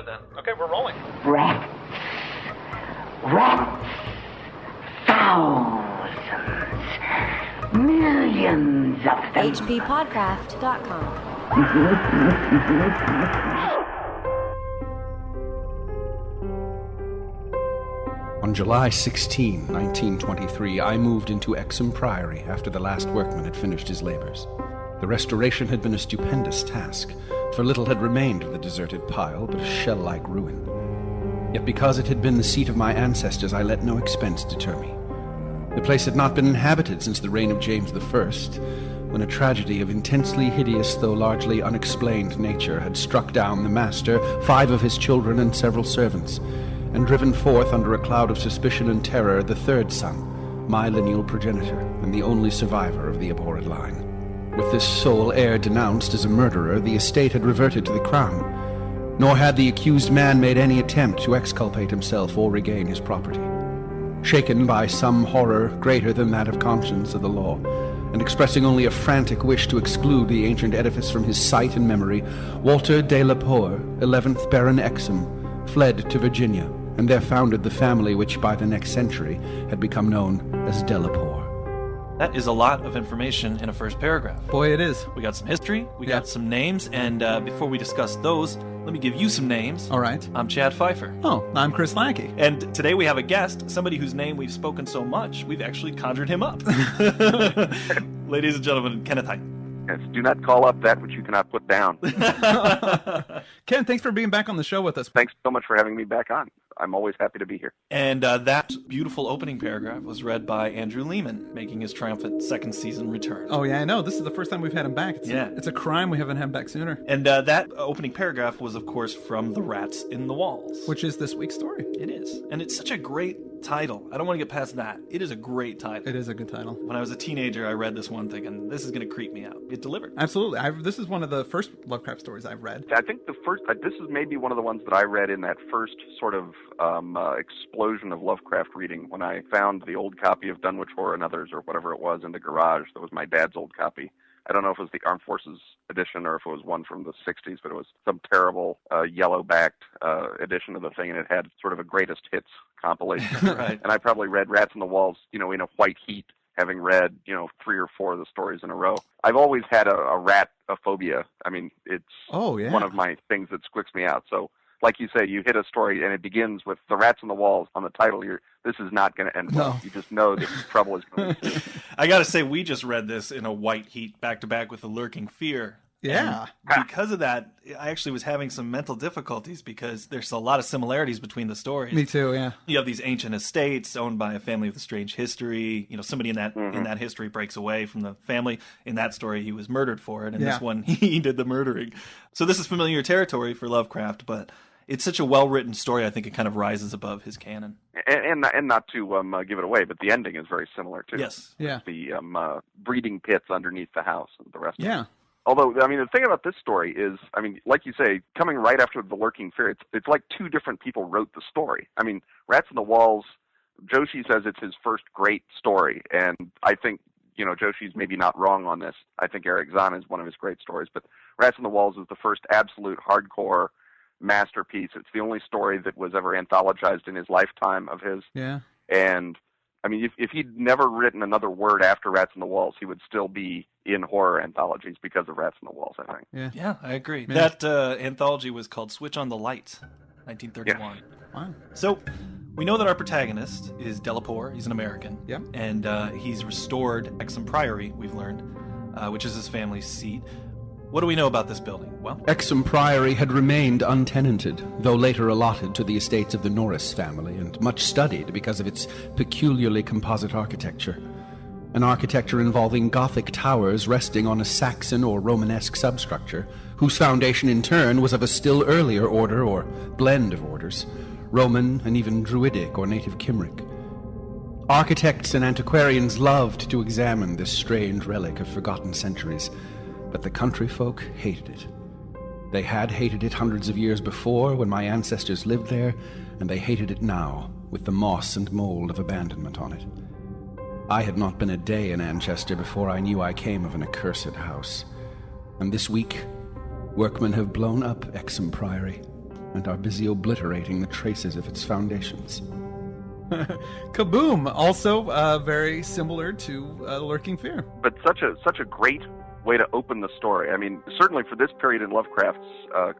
then. Okay, we're rolling. Rats. Thousands. Millions of them. HPPodcraft.com. On July 16, 1923, I moved into Exham Priory after the last workman had finished his labors. The restoration had been a stupendous task, for little had remained of the deserted pile but a shell-like ruin. Yet because it had been the seat of my ancestors, I let no expense deter me. The place had not been inhabited since the reign of James I, when a tragedy of intensely hideous though largely unexplained nature had struck down the master, 5 of his children, and several servants, and driven forth under a cloud of suspicion and terror the 3rd son, my lineal progenitor, and the only survivor of the abhorred line. With this sole heir denounced as a murderer, the estate had reverted to the crown, nor had the accused man made any attempt to exculpate himself or regain his property. Shaken by some horror greater than that of conscience of the law, and expressing only a frantic wish to exclude the ancient edifice from his sight and memory, Walter de la Poer, 11th Baron Exham, fled to Virginia, and there founded the family which by the next century had become known as de la Poer. That is a lot of information in a first paragraph. Boy, it is. We got some history, we got some names, and before we discuss those, let me give you some names. All right. I'm Chad Pfeiffer. Oh, I'm Chris Lackey. And today we have a guest, somebody whose name we've spoken so much, we've actually conjured him up. Ladies and gentlemen, Kenneth Hite. Yes, do not call up that which you cannot put down. Ken, thanks for being back on the show with us. Thanks so much for having me back on. I'm always happy to be here. And that beautiful opening paragraph was read by Andrew Leman, making his triumphant second season return. Oh, yeah, I know. This is the first time we've had him back. Yeah. It's a crime we haven't had him back sooner. And that opening paragraph was, of course, from The Rats in the Walls. Which is this week's story. It is. And it's such a great title. I don't want to get past that. It is a great title. It is a good title. When I was a teenager, I read this one thinking, this is going to creep me out. It delivered. Absolutely. This is one of the first Lovecraft stories I've read. I think this is maybe one of the ones that I read in that first sort of explosion of Lovecraft reading when I found the old copy of Dunwich Horror and Others, or whatever it was, in the garage. That was my dad's old copy. I don't know if it was the Armed Forces edition or if it was one from the 60s, but it was some terrible yellow-backed edition of the thing, and it had sort of a greatest hits compilation. Right. And I probably read Rats in the Walls, in a white heat, having read, 3 or 4 of the stories in a row. I've always had a rat phobia. I mean, it's one of my things that squicks me out. So, like you say, you hit a story and it begins with the Rats in the Walls on the title. This is not going to end well. You just know that trouble is going to be. I got to say, we just read this in a white heat back to back with The Lurking Fear. Yeah. And because of that, I actually was having some mental difficulties because there's a lot of similarities between the stories. Me too, yeah. You have these ancient estates owned by a family with a strange history. Somebody in that history breaks away from the family. In that story, he was murdered for it. In this one, he did the murdering. So this is familiar territory for Lovecraft, but it's such a well-written story, I think it kind of rises above his canon. And not to give it away, but the ending is very similar, too. Yes. Yeah. The breeding pits underneath the house and the rest of it. Although, I mean, the thing about this story is, I mean, like you say, coming right after The Lurking Fear, it's like two different people wrote the story. I mean, Rats in the Walls, Joshi says it's his first great story, and I think, you know, Joshi's maybe not wrong on this. I think Eric Zahn is one of his great stories, but Rats in the Walls is the first absolute hardcore masterpiece. It's the only story that was ever anthologized in his lifetime of his. Yeah. And, I mean, if he'd never written another word after Rats in the Walls, he would still be in horror anthologies because of Rats in the Walls, I think. Yeah, I agree. Yeah. That anthology was called Switch on the Lights, 1931. Yeah. Wow. So, we know that our protagonist is Delapour. He's an American. Yeah. And he's restored Exham Priory, we've learned, which is his family's seat. What do we know about this building? Well, Exham Priory had remained untenanted, though later allotted to the estates of the Norris family, and much studied because of its peculiarly composite architecture. An architecture involving Gothic towers resting on a Saxon or Romanesque substructure, whose foundation in turn was of a still earlier order or blend of orders, Roman and even Druidic or native Cymric. Architects and antiquarians loved to examine this strange relic of forgotten centuries, but the country folk hated it. They had hated it hundreds of years before when my ancestors lived there, and they hated it now with the moss and mold of abandonment on it. I had not been a day in Anchester before I knew I came of an accursed house. And this week, workmen have blown up Exham Priory. and are busy obliterating the traces of its foundations. Kaboom! Also very similar to Lurking Fear. But such a great way to open the story. I mean, certainly for this period in Lovecraft's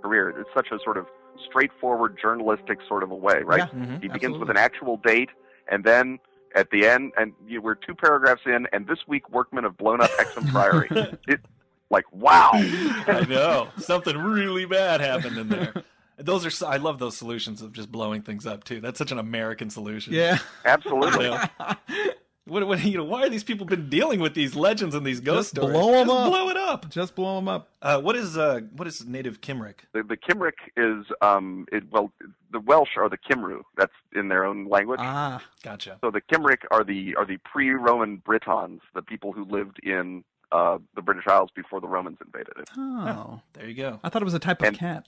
career, it's such a sort of straightforward journalistic sort of a way, right? Yeah, He begins absolutely. with an actual date, and then at the end, and we're 2 paragraphs in, and this week workmen have blown up Exham Priory. Wow. I know. Something really bad happened in there. I love those solutions of just blowing things up too. That's such an American solution. Yeah. Absolutely. Why are these people been dealing with these legends and these ghost Just stories? blow 'em up. Blow it up. Just blow them up. What is native Cymric? The Cymric is, the Welsh are the Cymru. That's in their own language. Ah. Gotcha. So the Cymric are the pre-Roman Britons, the people who lived in the British Isles before the Romans invaded it. Oh. There you go. I thought it was a type of cat.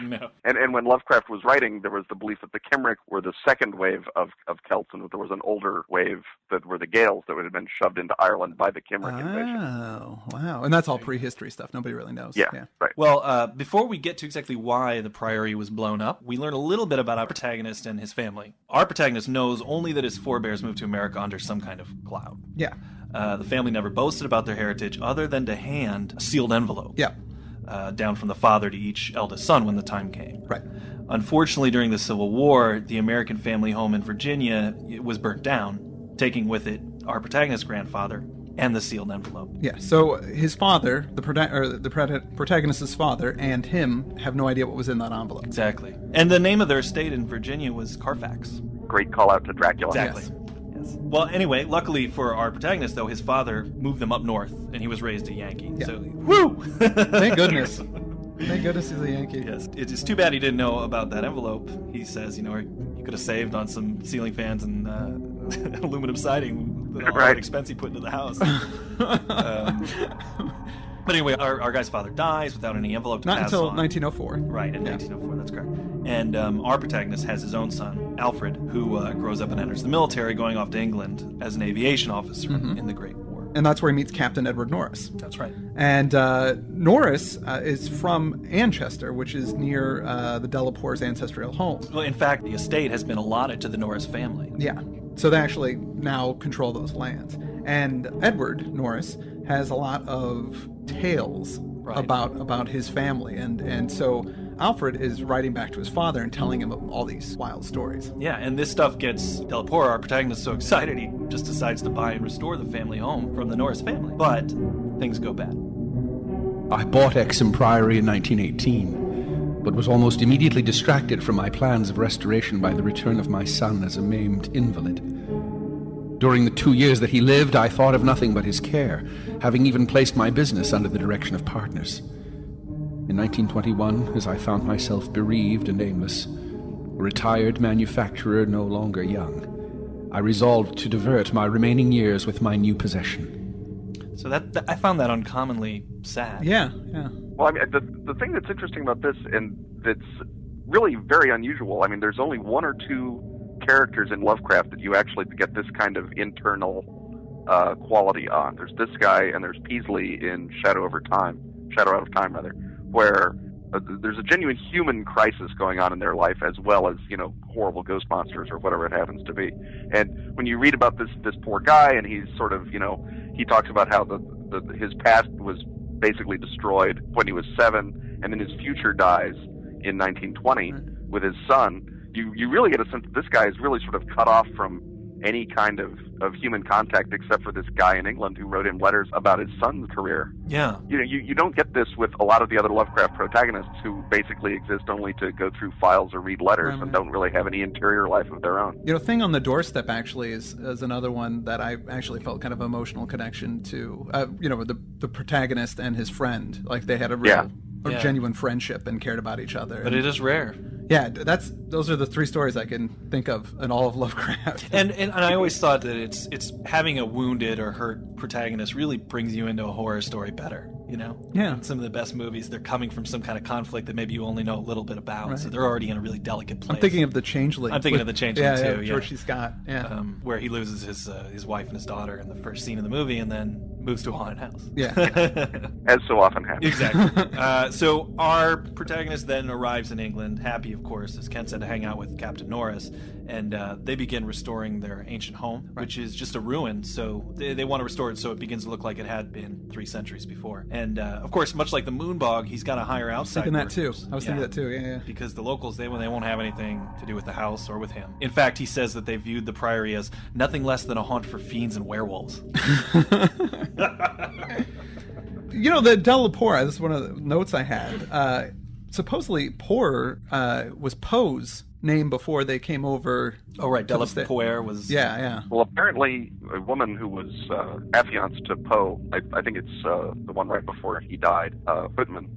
No. And when Lovecraft was writing, there was the belief that the Cymric were the second wave of Celts, and that there was an older wave that were the Gaels that would have been shoved into Ireland by the Cymric invasion. Oh, wow. And that's all prehistory stuff. Nobody really knows. Yeah, right. Well, before we get to exactly why the priory was blown up, we learn a little bit about our protagonist and his family. Our protagonist knows only that his forebears moved to America under some kind of cloud. Yeah. The family never boasted about their heritage other than to hand a sealed envelope. Yeah. Down from the father to each eldest son when the time came. Right. Unfortunately, during the Civil War, the American family home in Virginia was burnt down, taking with it our protagonist's grandfather and the sealed envelope. Yeah. So his father, the protagonist's father, and him have no idea what was in that envelope. Exactly. And the name of their estate in Virginia was Carfax. Great call out to Dracula. Exactly. Yes. Yes. Well, anyway, luckily for our protagonist, though, his father moved them up north, and he was raised a Yankee. Yeah. So, woo! Thank goodness. Thank goodness he's a Yankee. Yes, it's too bad he didn't know about that envelope. He says, he could have saved on some ceiling fans and aluminum siding with all Right. that expense he put into the house. But anyway, our guy's father dies without any envelope to Not pass until on. 1904. Right, in Yeah. 1904, that's correct. And our protagonist has his own son, Alfred, who grows up and enters the military, going off to England as an aviation officer in the Great War. And that's where he meets Captain Edward Norris. That's right. And Norris is from Anchester, which is near the Delapore's ancestral home. Well, in fact, the estate has been allotted to the Norris family. Yeah. So they actually now control those lands. And Edward Norris has a lot of tales about his family. And so Alfred is writing back to his father and telling him all these wild stories. Yeah, and this stuff gets Delapore, our protagonist, so excited he just decides to buy and restore the family home from the Norris family. But things go bad. I bought Exham Priory in 1918, but was almost immediately distracted from my plans of restoration by the return of my son as a maimed invalid. During the 2 years that he lived, I thought of nothing but his care, having even placed my business under the direction of partners. In 1921, as I found myself bereaved and aimless, a retired manufacturer no longer young, I resolved to divert my remaining years with my new possession. So that I found that uncommonly sad. Yeah. Well, I mean, the thing that's interesting about this, and that's really very unusual, I mean, there's only 1 or 2 characters in Lovecraft that you actually get this kind of internal quality on. There's this guy, and there's Peasley in Shadow Out of Time, where there's a genuine human crisis going on in their life, as well as, horrible ghost monsters or whatever it happens to be. And when you read about this poor guy, and he's sort of, he talks about how his past was basically destroyed when he was 7, and then his future dies in 1920 with his son. You really get a sense that this guy is really sort of cut off from any kind of human contact, except for this guy in England who wrote him letters about his son's career. Yeah. You don't get this with a lot of the other Lovecraft protagonists, who basically exist only to go through files or read letters and don't really have any interior life of their own. Thing on the Doorstep actually is another one that I actually felt kind of emotional connection to. The protagonist and his friend, like they had a real genuine friendship and cared about each other. But it is rare. Yeah, those are the 3 stories I can think of in all of Lovecraft. And I always thought that it's having a wounded or hurt protagonist really brings you into a horror story better, Yeah. In some of the best movies, they're coming from some kind of conflict that maybe you only know a little bit about, Right. so they're already in a really delicate place. I'm thinking of The Changeling. I'm thinking of The Changeling, too, yeah. George C. Scott, where he loses his wife and his daughter in the first scene of the movie, and then moves to a haunted house. Yeah. As so often happens. Exactly. So our protagonist then arrives in England, happy, of course, as Ken said, to hang out with Captain Norris, and they begin restoring their ancient home, which is just a ruin. So they want to restore it so it begins to look like it had been 3 centuries before. And of course, much like the Moonbog, he's got to hire outside I was thinking that too. Yeah. Because the locals, they won't have anything to do with the house or with him. In fact, he says that they viewed the priory as nothing less than a haunt for fiends and werewolves. You know, the Delapore, this is one of the notes I had. Supposedly, Poor was Poe's name before they came over. Oh, right. Delapore was... Yeah. Well, apparently, a woman who was affianced to Poe, I think it's the one right before he died, Whitman,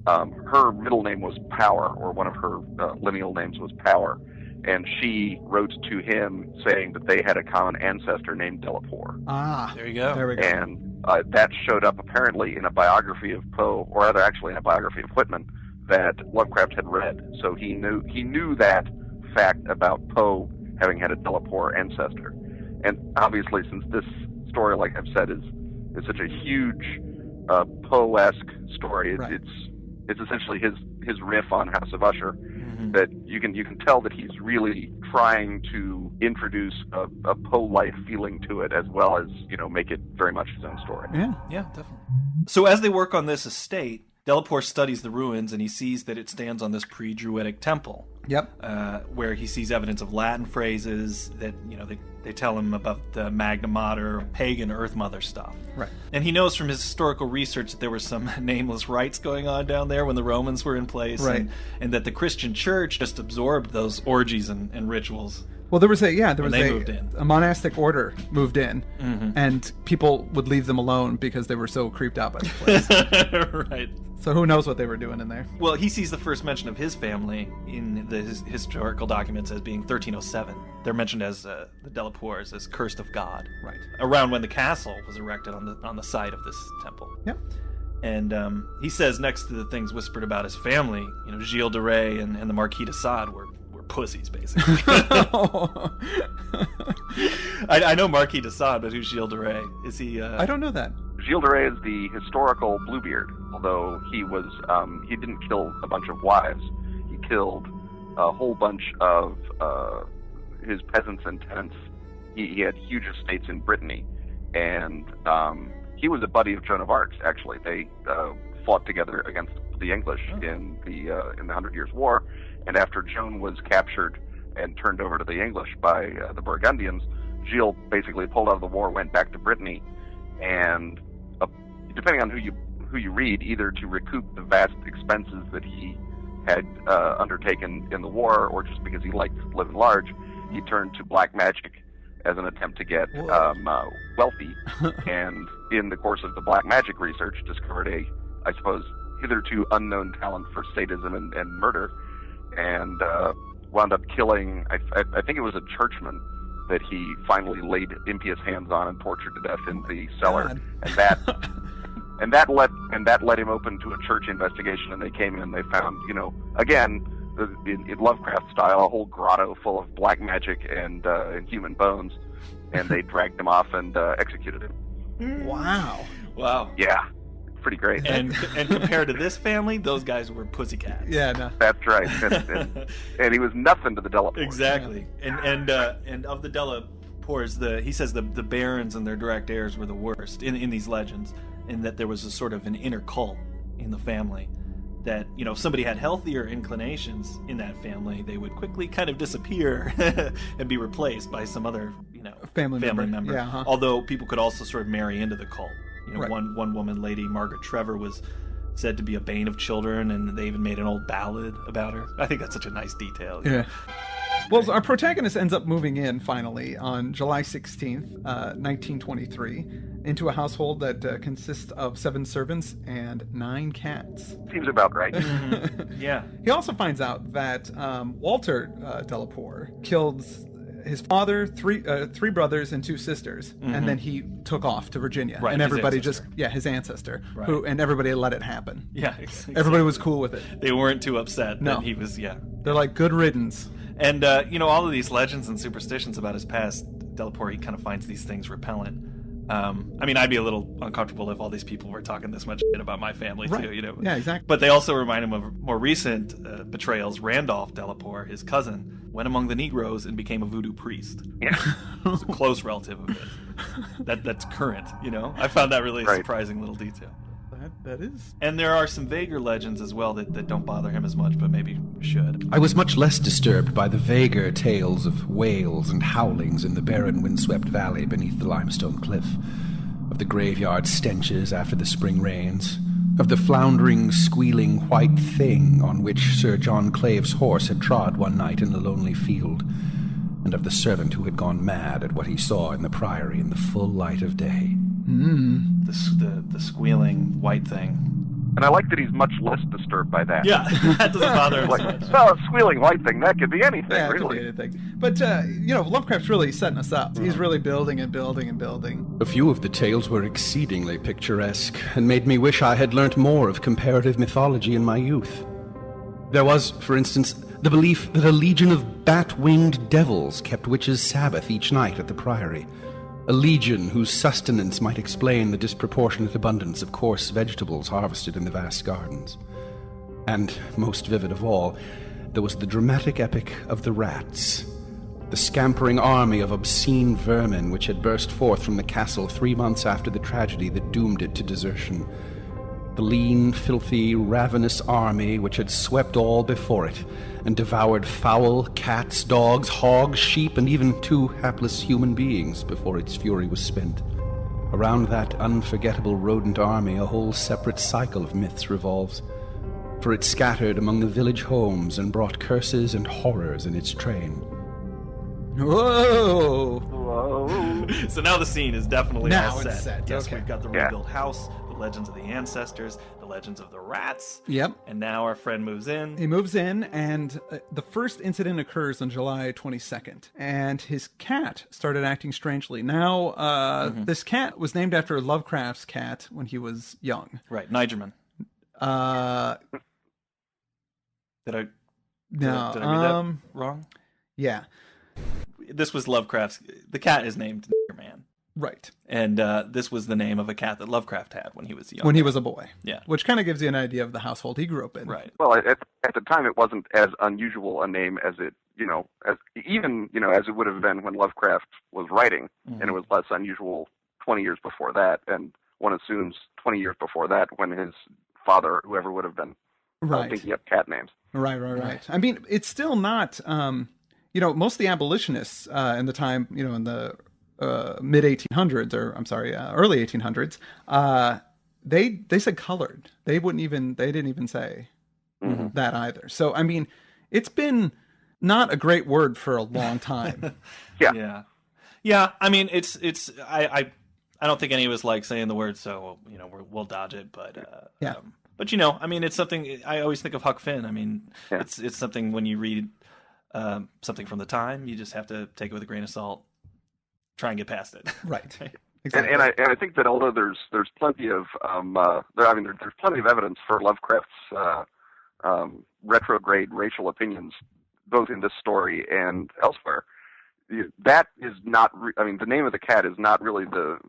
her middle name was Power, or one of her lineal names was Power. And she wrote to him saying that they had a common ancestor named Delapore. Ah, there you go. There we go. And that showed up apparently in a biography of Poe, or rather actually in a biography of Whitman, that Lovecraft had read. So he knew that fact about Poe having had a Delapore ancestor. And obviously, since this story, like I've said, is such a huge Poe-esque story, it's essentially his riff on House of Usher. That you can tell that he's really trying to introduce a Poe-like feeling to it, as well as make it very much his own story. Yeah, definitely. So as they work on this estate, Delapore studies the ruins and he sees that it stands on this pre-Druidic temple. Yep. Where he sees evidence of Latin phrases that they tell him about the Magna Mater, pagan Earth Mother stuff. Right. And he knows from his historical research that there were some nameless rites going on down there when the Romans were in place, right. and that the Christian church just absorbed those orgies and rituals. Well, there was a monastic order moved in, and people would leave them alone because they were so creeped out by the place. Right. So who knows what they were doing in there? Well, he sees the first mention of his family in the historical documents as being 1307. They're mentioned as the Delapores as cursed of God. Right. Around when the castle was erected on the site of this temple. Yep. And he says next to the things whispered about his family, Gilles de Rais and the Marquis de Sade were pussies, basically. I know Marquis de Sade, but who's Gilles de Rais? Is he... I don't know that. Gilles de Rais is the historical Bluebeard, although he was he didn't kill a bunch of wives. He killed a whole bunch of his peasants and tenants. He had huge estates in Brittany, and he was a buddy of Joan of Arc. Actually, they fought together against the English in the 100 Years' War. And after Joan was captured and turned over to the English by the Burgundians, Gilles basically pulled out of the war, went back to Brittany, and depending on who you read, either to recoup the vast expenses that he had undertaken in the war, or just because he liked living large, he turned to black magic as an attempt to get wealthy. And in the course of the black magic research, discovered I suppose, hitherto unknown talent for sadism and murder, and wound up killing, I think it was a churchman that he finally laid impious hands on and tortured to death in the cellar. God. And that led him open to a church investigation, and they came in and they found, again, in Lovecraft style, a whole grotto full of black magic and human bones, and they dragged him off and executed him. Wow. Yeah. Pretty great. And compared to this family, those guys were pussycats. Yeah, no. That's right. And he was nothing to the Delapores. Exactly. And of the Delapores, he says the barons and their direct heirs were the worst in these legends, in that there was a sort of an inner cult in the family. That, if somebody had healthier inclinations in that family, they would quickly kind of disappear and be replaced by some other, family member. Yeah, Although people could also sort of marry into the cult. Right. One woman, Lady Margaret Trevor, was said to be a bane of children, and they even made an old ballad about her. I think that's such a nice detail. Yeah. Well, our protagonist ends up moving in, finally, on July 16th, 1923, into a household that consists of 7 servants and 9 cats. Seems about right. Yeah. He also finds out that Walter Delapore killed his father, 3 brothers, and 2 sisters, and then he took off to Virginia. Right, and everybody his ancestor. Right. And everybody let it happen. Yeah, exactly. Everybody was cool with it. They weren't too upset that he was, They're like, good riddance. And, all of these legends and superstitions about his past, Delapore, he kind of finds these things repellent. I mean, I'd be a little uncomfortable if all these people were talking this much shit about my family, right. too, you know? Yeah, exactly. But they also remind him of more recent betrayals. Randolph Delaporte, his cousin, went among the Negroes and became a voodoo priest. Yeah. He's a close relative of it. That's current, you know? I found that really a surprising little detail. That is. And there are some vaguer legends as well that don't bother him as much, but maybe should. I was much less disturbed by the vaguer tales of wails and howlings in the barren, windswept valley beneath the limestone cliff, of the graveyard stenches after the spring rains, of the floundering, squealing white thing on which Sir John Clave's horse had trod one night in a lonely field, and of the servant who had gone mad at what he saw in the priory in the full light of day. The squealing white thing. And I like that he's much less disturbed by that. Yeah, that doesn't bother him so much. Well, a squealing white thing, that could be anything, Yeah, it really. could be anything. But, Lovecraft's really setting us up. He's really building and building and building. A few of the tales were exceedingly picturesque, and made me wish I had learnt more of comparative mythology in my youth. There was, for instance, the belief that a legion of bat-winged devils kept witches' Sabbath each night at the priory. A legion whose sustenance might explain the disproportionate abundance of coarse vegetables harvested in the vast gardens. And, most vivid of all, there was the dramatic epic of the rats, the scampering army of obscene vermin which had burst forth from the castle 3 months after the tragedy that doomed it to desertion. The lean, filthy, ravenous army which had swept all before it, and devoured fowl, cats, dogs, hogs, sheep, and even 2 hapless human beings before its fury was spent. Around that unforgettable rodent army a whole separate cycle of myths revolves, for it scattered among the village homes and brought curses and horrors in its train. Whoa! Whoa. So now the scene is definitely Now all it's set. set, Yes, okay. we've got the Yeah. rebuilt house, the legends of the ancestors, the legends of the rats. Yep. And now our friend moves in. He moves in, and the first incident occurs on July 22nd, and his cat started acting strangely. Now, this cat was named after Lovecraft's cat when he was young. Right, Nigerman. Did I read that wrong? Yeah, This was Lovecraft's. The cat is named Nigerman. right. And this was the name of a cat that Lovecraft had when he was young. When he was a boy. Yeah. Which kind of gives you an idea of the household he grew up in. Right. Well, at the time, it wasn't as unusual a name as it, as it would have been when Lovecraft was writing, and it was less unusual 20 years before that, and one assumes 20 years before that when his father, whoever would have been, thinking up cat names. Right. I mean, it's still not, most of the abolitionists in the time, in the mid 1800s, or I'm sorry, early 1800s, they said colored. They didn't even say that either. So, I mean, it's been not a great word for a long time. Yeah. Yeah. I mean, I don't think any of us like saying the word, so we'll dodge it. But but I mean, it's something. I always think of Huck Finn. I mean, it's something when you read something from the time, you just have to take it with a grain of salt, try and get past it. Right. Exactly. And I think that although there's plenty of there's plenty of evidence for Lovecraft's retrograde racial opinions, both in this story and elsewhere. That is not. The name of the cat is not really the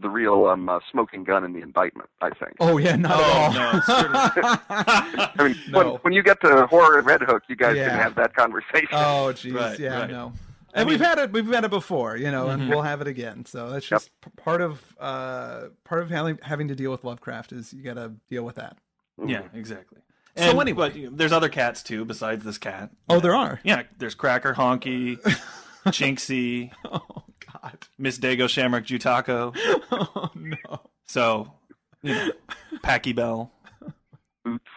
real smoking gun in the indictment, I think. Oh yeah, not at all. No, certainly. I mean, when you get to horror and Red Hook, you guys can have that conversation. Oh jeez, Right. No. And we've had it before, and we'll have it again. So that's just part of having to deal with Lovecraft is you got to deal with that. Yeah, exactly. So anyway, but there's other cats too besides this cat. Oh, there are. Yeah, there's Cracker, Honky, Chinksy, Oh God, Miss Dago, Shamrock, Jutako. oh no. So, Packy Bell. Oops.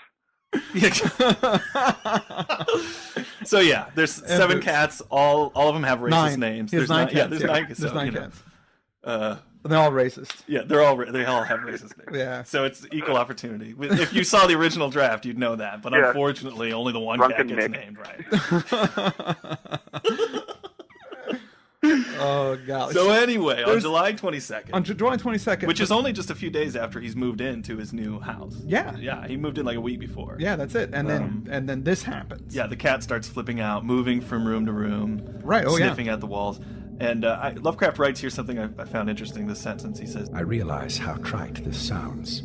So yeah, there's 7 cats. All of them have racist 9 names. There's 9 cats. Yeah, there's 9. There's So, 9 cats. They're all racist. Yeah, they all have racist names. Yeah. So it's equal opportunity. If you saw the original draft, you'd know that. But unfortunately, only the one cat gets named right. Oh God. So anyway, on July 22nd. On July 22nd, Which is only just a few days after he's moved into his new house. Yeah. Yeah, he moved in like a week before. Yeah, that's it. And then this happens. Yeah, the cat starts flipping out, moving from room to room. Right, oh, yeah. Sniffing at the walls. And Lovecraft writes here something I found interesting, this sentence. He says, I realize how trite this sounds.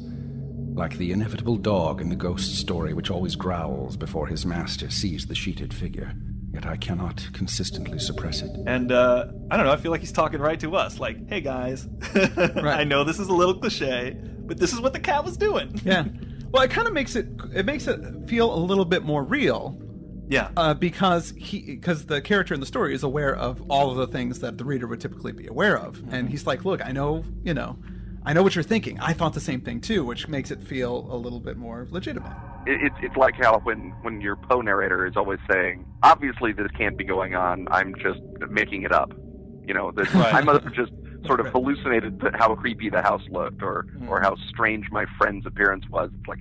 Like the inevitable dog in the ghost story which always growls before his master sees the sheeted figure. Yet I cannot consistently suppress it. And, I don't know, I feel like he's talking right to us. Like, hey guys, right. I know this is a little cliche, but this is what the cat was doing. Yeah. Well, it kind of makes it feel a little bit more real. Yeah. Because the character in the story is aware of all of the things that the reader would typically be aware of. Mm-hmm. And he's like, look, I know what you're thinking. I thought the same thing too, which makes it feel a little bit more legitimate. It's like how when your Poe narrator is always saying, obviously this can't be going on, I'm just making it up. Right. I must have just sort of hallucinated how creepy the house looked or how strange my friend's appearance was. It's like,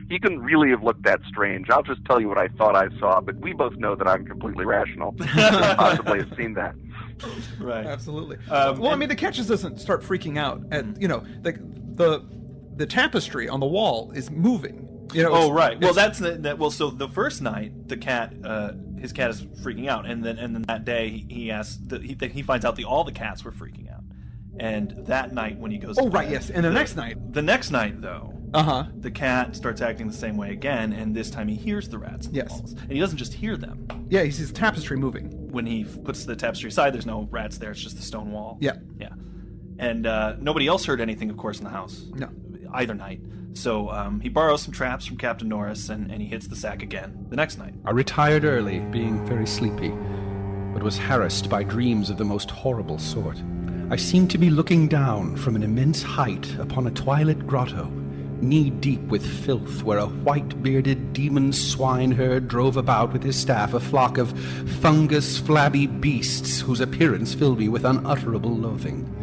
he couldn't really have looked that strange. I'll just tell you what I thought I saw, but we both know that I'm completely rational. Couldn't possibly have seen that. Right. Absolutely. The cat just doesn't start freaking out at, the tapestry on the wall is moving. Right. Well, so the first night, the cat, his cat is freaking out, and then that day he finds out all the cats were freaking out, and that night when he goes, and the next night though, the cat starts acting the same way again, and this time he hears the rats in the walls, and he doesn't just hear them. Yeah, he sees tapestry moving. When he puts the tapestry aside, there's no rats there; it's just the stone wall. Yeah, yeah, and nobody else heard anything, of course, in the house. No, either night. So he borrows some traps from Captain Norris, and he hits the sack again the next night. I retired early, being very sleepy, but was harassed by dreams of the most horrible sort. I seemed to be looking down from an immense height upon a twilit grotto, knee-deep with filth, where a white-bearded demon swineherd drove about with his staff a flock of fungus, flabby beasts whose appearance filled me with unutterable loathing.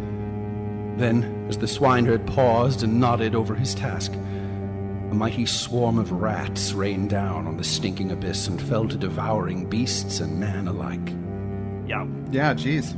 Then, as the swineherd paused and nodded over his task, a mighty swarm of rats rained down on the stinking abyss and fell to devouring beasts and man alike. Yeah. Yeah, jeez.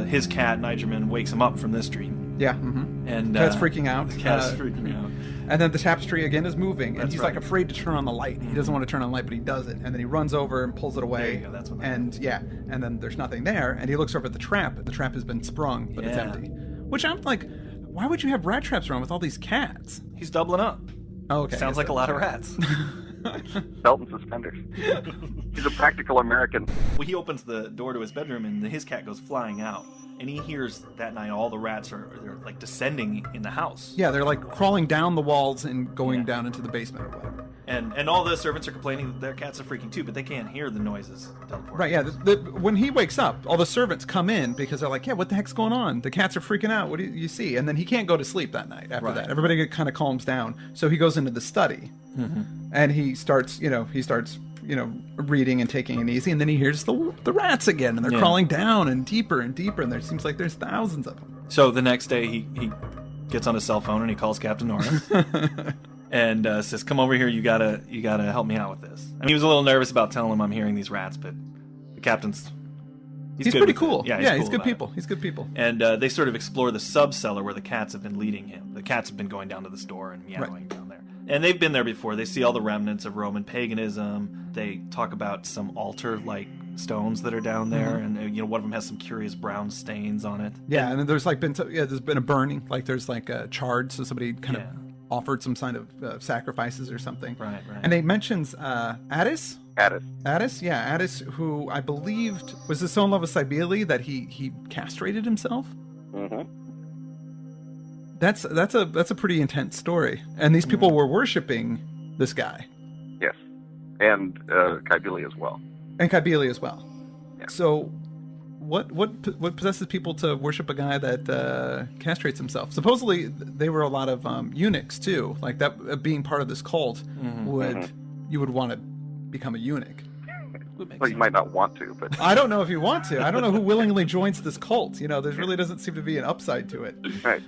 His cat, Nigerman, wakes him up from this dream. Yeah. Mm-hmm. And cat's freaking out. The cat's freaking out. And then the tapestry again is moving, and he's like afraid to turn on the light. He doesn't want to turn on the light, but he does it. And then he runs over and pulls it away. There you go, that's what and then there's nothing there, and he looks over at the trap. The trap has been sprung, but it's empty. Which I'm like, why would you have rat traps around with all these cats? He's doubling up. Oh, okay. Sounds like a lot of rats. Belt and suspenders. He's a practical American. Well, he opens the door to his bedroom, and his cat goes flying out. And he hears that night all the rats they're like descending in the house. Yeah, they're like crawling down the walls and going down into the basement or whatever. And all the servants are complaining that their cats are freaking too, but they can't hear the noises teleporting. Right, yeah. When he wakes up, all the servants come in because they're like, yeah, what the heck's going on? The cats are freaking out. What do you see? And then he can't go to sleep that night after that. Everybody kind of calms down. So he goes into the study. Mm-hmm. And he starts reading and taking it easy. And then he hears the rats again. And they're crawling down and deeper. And there seems like there's thousands of them. So the next day he gets on his cell phone and he calls Captain Norris. And says, "Come over here. You gotta help me out with this." And he was a little nervous about telling him I'm hearing these rats, but the captain's he's pretty cool. Yeah, he's good people. He's good people. And they sort of explore the sub-cellar where the cats have been leading him. The cats have been going down to the store and meowing down there. And they've been there before. They see all the remnants of Roman paganism. They talk about some altar-like stones that are down there, and one of them has some curious brown stains on it. Yeah, and then there's there's been a burning. Like there's like a charred, so somebody kind of offered some sign of sacrifices or something. Right. And he mentions Addis, Addis, who I believed was so in love with Cybele that he castrated himself. Mm-hmm. That's a pretty intense story. And these people were worshiping this guy. Yes, and Cybele as well. Yeah. So what possesses people to worship a guy that castrates himself? Supposedly, they were a lot of eunuchs too. Like that being part of this cult you would want to become a eunuch. Well, you might not want to, but I don't know if you want to. I don't know who willingly joins this cult. There really doesn't seem to be an upside to it. Right.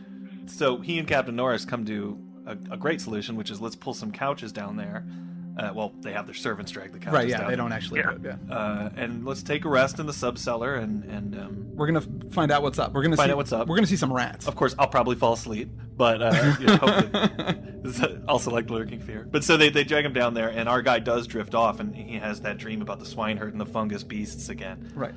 So he and Captain Norris come to a great solution, which is let's pull some couches down there. They have their servants drag the couches down. Right, they don't actually do it, and let's take a rest in the sub-cellar, and we're going to find out what's up. We're going to find out what's up. We're going to see some rats. Of course, I'll probably fall asleep, but hopefully. This is also like lurking fear. But so they drag him down there, and our guy does drift off, and he has that dream about the swineherd and the fungus beasts again. Right.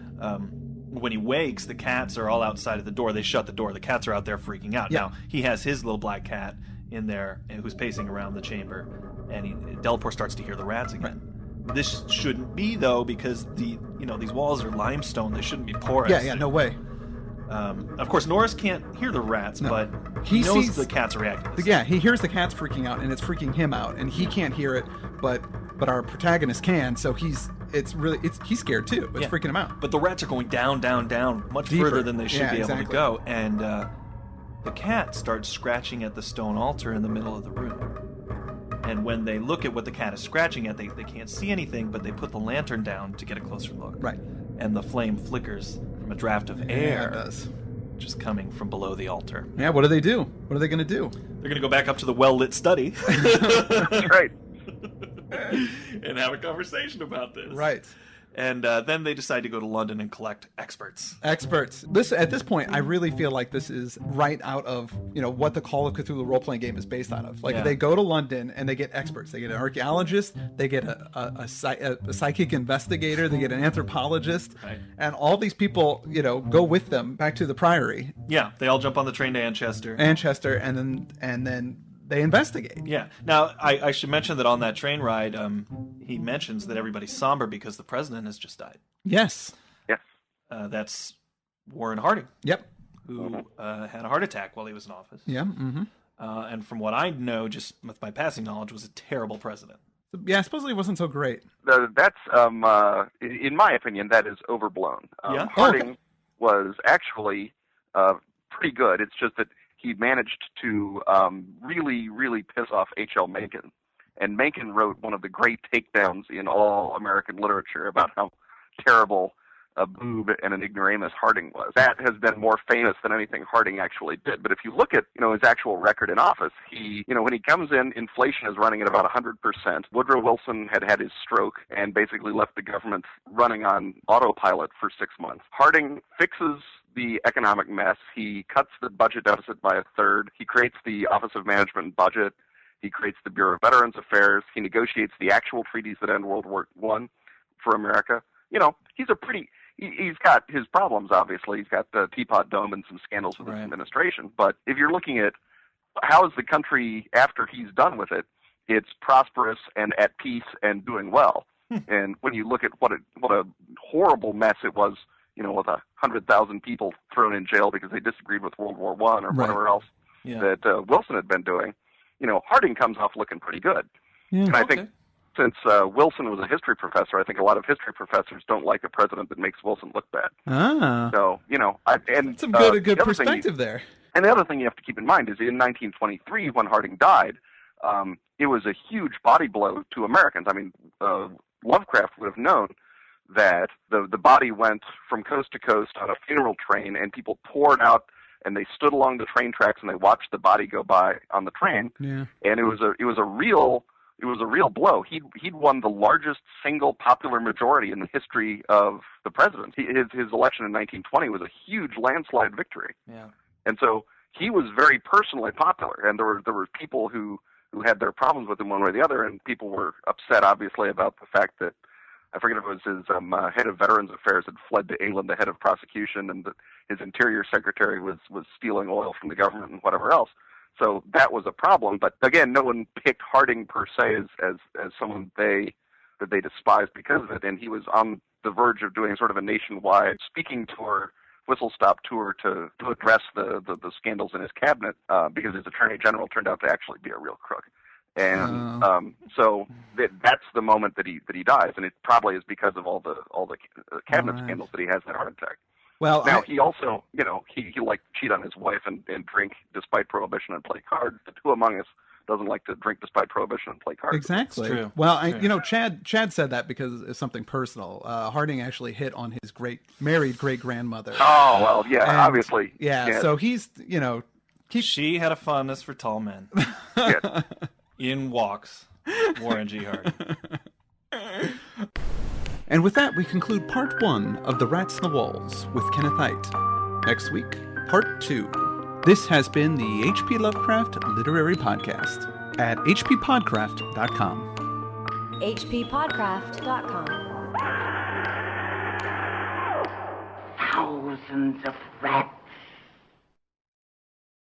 when he wakes, the cats are all outside of the door. They shut the door. The cats are out there freaking out. Yeah. Now, he has his little black cat in there who's pacing around the chamber, and Delport starts to hear the rats again. Right. This shouldn't be, though, because these walls are limestone. They shouldn't be porous. Yeah, no way. Of course, Norris can't hear the rats, but he knows sees the cats are reacting. Yeah, he hears the cats freaking out, and it's freaking him out, and he can't hear it, but our protagonist can. So he's scared too. It's freaking him out. But the rats are going down, much Deeper. further than they should be able to exactly. go, and the cat starts scratching at the stone altar in the middle of the room. And when they look at what the cat is scratching at, they can't see anything, but they put the lantern down to get a closer look. Right. And the flame flickers from a draft of air. It does. Just coming from below the altar. Yeah, what do they do? What are they going to do? They're going to go back up to the well-lit study. That's right. And have a conversation about this. Right. And then they decide to go to London and collect experts. At this point, I really feel like this is right out of what the Call of Cthulhu role-playing game is based out of. Like they go to London and they get experts. They get an archaeologist, they get a psychic investigator, they get an anthropologist, right. And all these people go with them back to the Priory. Yeah, they all jump on the train to Anchester, and then they investigate. Yeah. Now, I should mention that on that train ride, he mentions that everybody's somber because the president has just died. Yes. Yes. That's Warren Harding. Yep. Who had a heart attack while he was in office. Yeah. Mm-hmm. And from what I know, just with my passing knowledge, was a terrible president. Yeah, supposedly wasn't so great. That's, in my opinion, that is overblown. Yeah? Harding was actually pretty good. It's just that he managed to really, really piss off H.L. Mencken. And Mencken wrote one of the great takedowns in all American literature about how terrible a boob and an ignoramus Harding was. That has been more famous than anything Harding actually did. But if you look at his actual record in office, he when he comes in, inflation is running at about 100%. Woodrow Wilson had his stroke and basically left the government running on autopilot for 6 months. Harding fixes the economic mess. He cuts the budget deficit by a third. He creates the Office of Management and Budget. He creates the Bureau of Veterans Affairs. He negotiates the actual treaties that end World War I for America. He's got his problems, obviously. He's got the Teapot Dome and some scandals with his administration. But if you're looking at how is the country after he's done with it, it's prosperous and at peace and doing well. And when you look at what a horrible mess it was, with 100,000 people thrown in jail because they disagreed with World War I or whatever else that Wilson had been doing, Harding comes off looking pretty good. Yeah. And I think since Wilson was a history professor, I think a lot of history professors don't like a president that makes Wilson look bad. Ah. So, that's some good perspective there. And the other thing you have to keep in mind is in 1923, when Harding died, it was a huge body blow to Americans. I mean, Lovecraft would have known that the body went from coast to coast on a funeral train, and people poured out and they stood along the train tracks and they watched the body go by on the train. Yeah. And it was a real blow. He'd won the largest single popular majority in the history of the president. His election in 1920 was a huge landslide victory. Yeah. And so he was very personally popular, and there were people who had their problems with him one way or the other, and people were upset, obviously, about the fact that I forget if it was his head of Veterans Affairs had fled to England, the head of prosecution, and his interior secretary was stealing oil from the government and whatever else. So that was a problem. But again, no one picked Harding per se as someone that they despised because of it. And he was on the verge of doing sort of a nationwide speaking tour, whistle-stop tour to address the scandals in his cabinet because his attorney general turned out to actually be a real crook. And so that's the moment that he dies, and it probably is because of all the cabinet scandals that he has that heart attack. Well, now he also, he liked to cheat on his wife and drink despite prohibition and play cards. But who among us doesn't like to drink despite prohibition and play cards? Exactly. It's true. Well, Chad said that because it's something personal. Harding actually hit on his married great grandmother. Oh well, yeah, and, obviously. Yeah, so he's she had a fondness for tall men. Yes. In walks Warren G. Harding. And with that, we conclude part 1 of The Rats in the Walls with Kenneth Hite. Next week, part 2. This has been the H.P. Lovecraft Literary Podcast at hppodcraft.com. hppodcraft.com. thousands of rats